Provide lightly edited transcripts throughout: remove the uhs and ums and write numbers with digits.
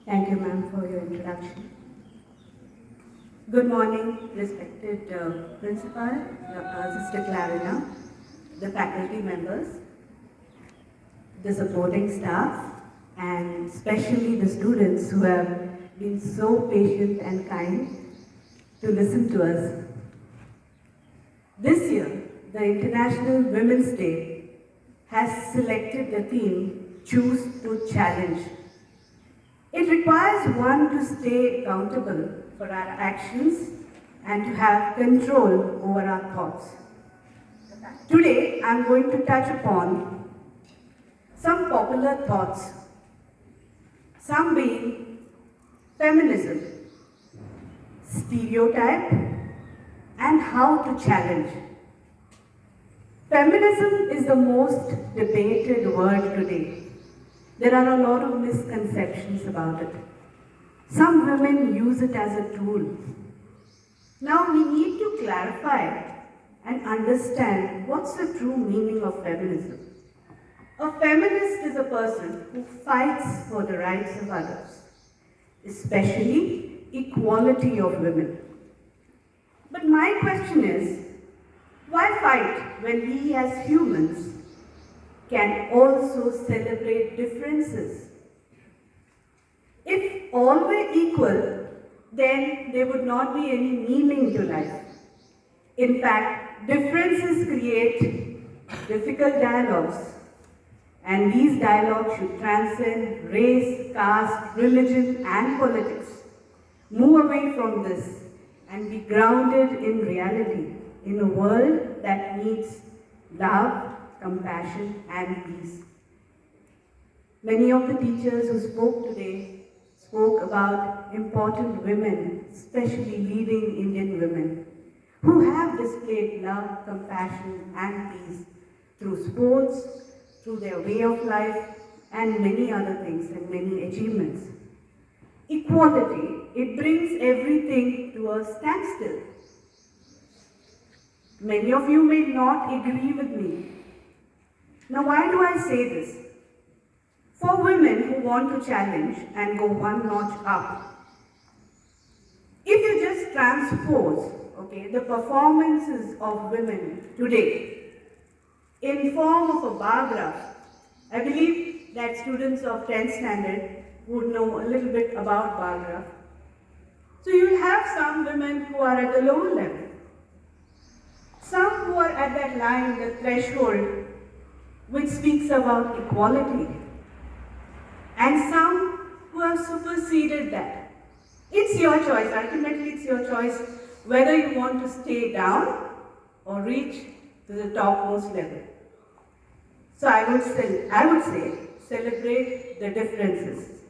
Thank you, ma'am, for your introduction. Good morning, respected Principal, Sister Clarina, the faculty members, the supporting staff, and especially the students who have been so patient and kind to listen to us. This year, the International Women's Day has selected the theme, Choose to Challenge. It requires one to stay accountable for our actions and to have control over our thoughts. Today, I'm going to touch upon some popular thoughts, some being feminism, stereotype, and how to challenge. Feminism is the most debated word today. There are a lot of misconceptions about it. Some women use it as a tool. Now we need to clarify and understand what's the true meaning of feminism. A feminist is a person who fights for the rights of others, especially equality of women. But my question is, why fight when we as humans can also celebrate differences? If all were equal, then there would not be any meaning to life. In fact, differences create difficult dialogues, and these dialogues should transcend race, caste, religion, and politics. Move away from this and be grounded in reality, in a world that needs love, compassion, and peace. Many of the teachers who spoke today spoke about important women, especially leading Indian women, who have displayed love, compassion, and peace through sports, through their way of life, and many other things and many achievements. Equality, it brings everything to a standstill. Many of you may not agree with me. Now, why do I say this? For women who want to challenge and go one notch up, if you just transpose, the performances of women today in form of a bar graph, I believe that students of 10th standard would know a little bit about bar graph. So you will have some women who are at the lower level, some who are at that line, the threshold, which speaks about equality, and some who have superseded that. It's your choice, ultimately it's your choice whether you want to stay down or reach to the topmost level. So I would say, celebrate the differences.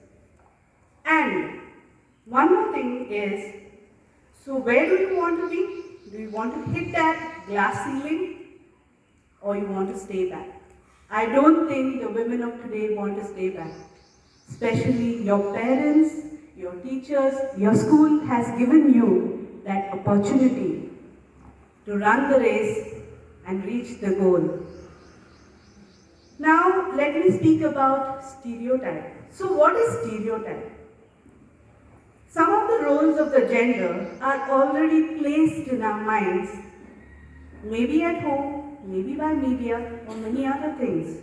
And one more thing is, so where do you want to be? Do you want to hit that glass ceiling or you want to stay back? I don't think the women of today want to stay back. Especially your parents, your teachers, your school has given you that opportunity to run the race and reach the goal. Now, let me speak about stereotype. So what is stereotype? Some of the roles of the gender are already placed in our minds, maybe at home, maybe by media, or many other things.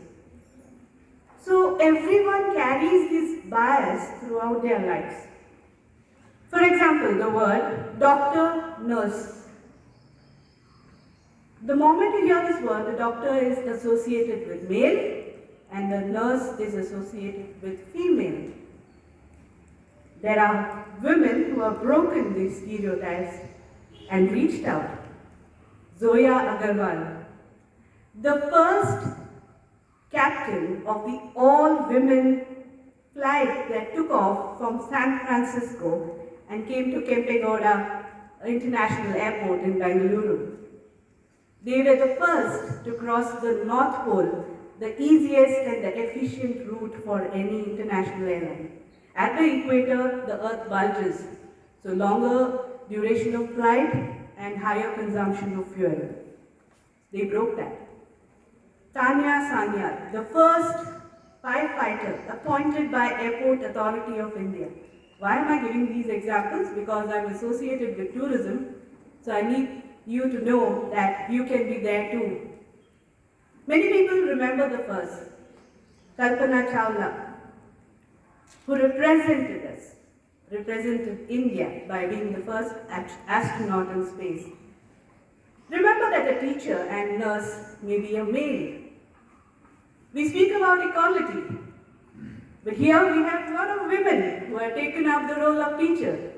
So everyone carries this bias throughout their lives. For example, the word doctor, nurse. The moment you hear this word, the doctor is associated with male and the nurse is associated with female. There are women who have broken these stereotypes and reached out. Zoya Agarwal, the first captain of the all-women flight that took off from San Francisco and came to Kempegowda International Airport in Bengaluru. They were the first to cross the North Pole, the easiest and the efficient route for any international airline. At the equator, the earth bulges, so longer duration of flight and higher consumption of fuel. They broke that. Tanya Sanyal, the first firefighter appointed by Airport Authority of India. Why am I giving these examples? Because I'm associated with tourism, so I need you to know that you can be there too. Many people remember the first, Kalpana Chawla, who represented India by being the first astronaut in space. Remember that a teacher and nurse may be a male. We speak about equality, but here we have a lot of women who have taken up the role of teacher.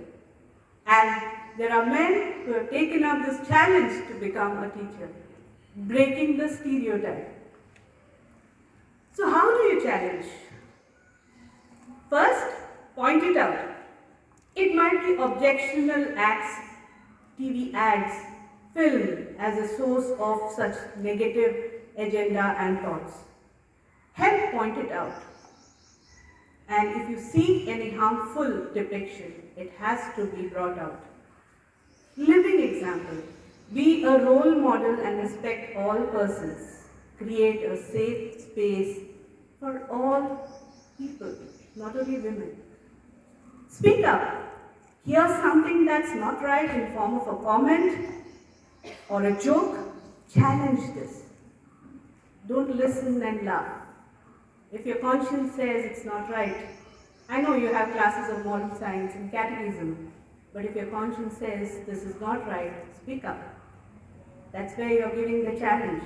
And there are men who have taken up this challenge to become a teacher, breaking the stereotype. So how do you challenge? First, point it out. It might be objectionable acts, TV ads, film as a source of such negative agenda and thoughts. Help point it out. And if you see any harmful depiction, it has to be brought out. Living example. Be a role model and respect all persons. Create a safe space for all people, not only women. Speak up. Hear something that's not right in form of a comment or a joke. Challenge this. Don't listen and laugh. If your conscience says it's not right, I know you have classes of moral science and catechism, but if your conscience says this is not right, speak up. That's where you're giving the challenge.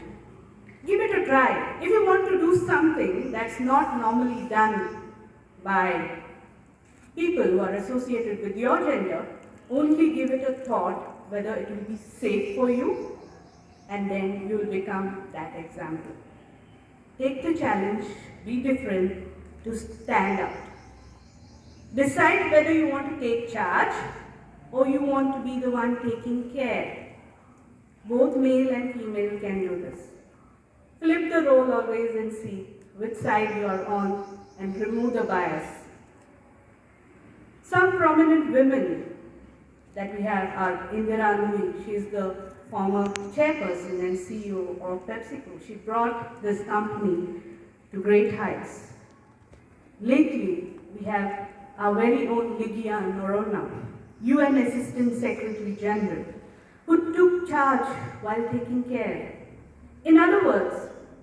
Give it a try. If you want to do something that's not normally done by people who are associated with your gender, only give it a thought whether it will be safe for you, and then you will become that example. Take the challenge, be different, to stand out. Decide whether you want to take charge or you want to be the one taking care. Both male and female can do this. Flip the role always and see which side you are on and remove the bias. Some prominent women that we have are Indira Nooyi. She is the former chairperson and CEO of PepsiCo. She brought this company to great heights. Lately, we have our very own Lydia Noronha, UN Assistant Secretary General, who took charge while taking care. In other words,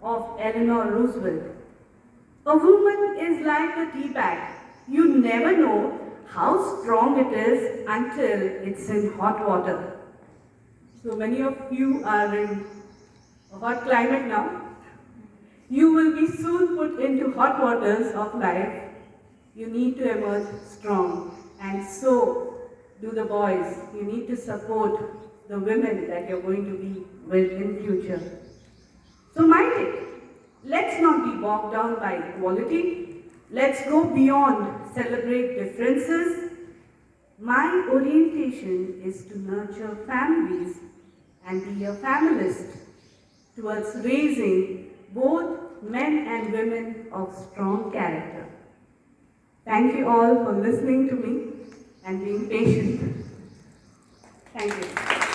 of Eleanor Roosevelt, a woman is like a tea bag. You never know how strong it is until it's in hot water. So many of you are in a hot climate now. You will be soon put into hot waters of life. You need to emerge strong, and so do the boys. You need to support the women that you're going to be with in future. So mind it, let's not be bogged down by equality. Let's go beyond, celebrate differences. My orientation is to nurture families and be a feminist towards raising both men and women of strong character. Thank you all for listening to me and being patient. Thank you.